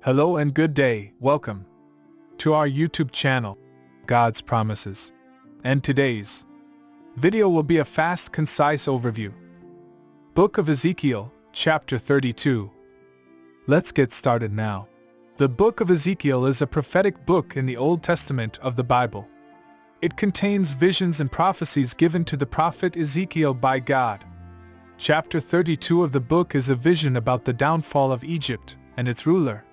Hello and good day, welcome to our YouTube channel, God's Promises. And today's video will be a fast, concise overview. Book of Ezekiel, chapter 32. Let's get started now. The Book of Ezekiel is a prophetic book in the Old Testament of the Bible. It contains visions and prophecies given to the prophet Ezekiel by God. Chapter 32 of the book is a vision about the downfall of Egypt and its ruler.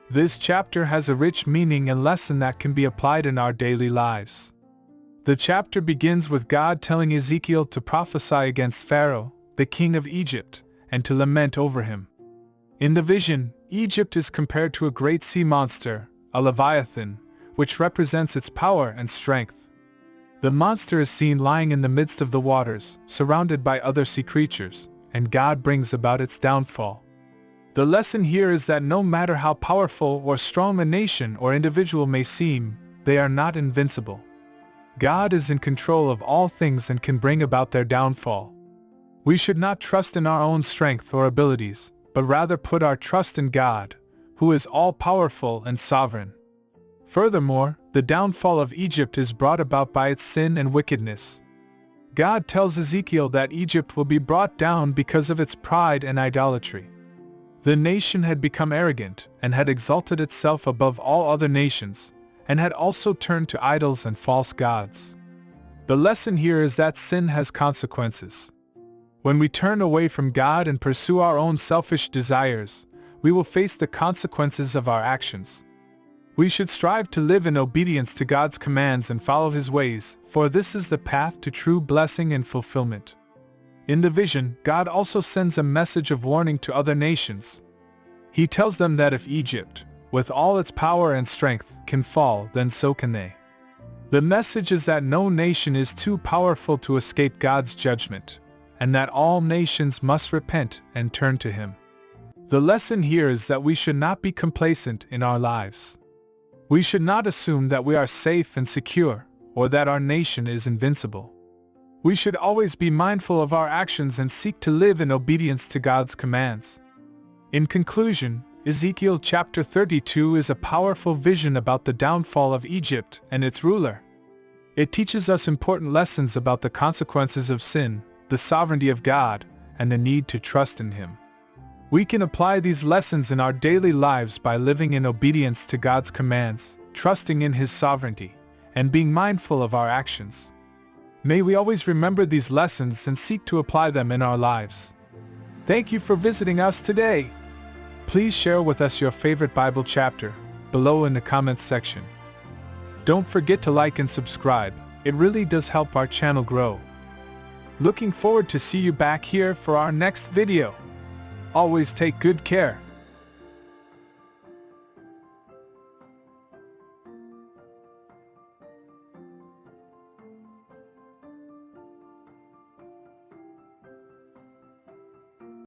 This chapter has a rich meaning and lesson that can be applied in our daily lives. The chapter begins with God telling Ezekiel to prophesy against Pharaoh, the king of Egypt, and to lament over him. In the vision, Egypt is compared to a great sea monster, a Leviathan, which represents its power and strength. The monster is seen lying in the midst of the waters, surrounded by other sea creatures, and God brings about its downfall. The lesson here is that no matter how powerful or strong a nation or individual may seem, they are not invincible. God is in control of all things and can bring about their downfall. We should not trust in our own strength or abilities, but rather put our trust in God, who is all-powerful and sovereign. Furthermore, the downfall of Egypt is brought about by its sin and wickedness. God tells Ezekiel that Egypt will be brought down because of its pride and idolatry. The nation had become arrogant and had exalted itself above all other nations, and had also turned to idols and false gods. The lesson here is that sin has consequences. When we turn away from God and pursue our own selfish desires, we will face the consequences of our actions. We should strive to live in obedience to God's commands and follow His ways, for this is the path to true blessing and fulfillment. In the vision, God also sends a message of warning to other nations. He tells them that if Egypt, with all its power and strength, can fall, then so can they. The message is that no nation is too powerful to escape God's judgment, and that all nations must repent and turn to Him. The lesson here is that we should not be complacent in our lives. We should not assume that we are safe and secure, or that our nation is invincible. We should always be mindful of our actions and seek to live in obedience to God's commands. In conclusion, Ezekiel chapter 32 is a powerful vision about the downfall of Egypt and its ruler. It teaches us important lessons about the consequences of sin, the sovereignty of God, and the need to trust in Him. We can apply these lessons in our daily lives by living in obedience to God's commands, trusting in His sovereignty, and being mindful of our actions. May we always remember these lessons and seek to apply them in our lives. Thank you for visiting us today. Please share with us your favorite Bible chapter below in the comments section. Don't forget to like and subscribe. It really does help our channel grow. Looking forward to see you back here for our next video. Always take good care.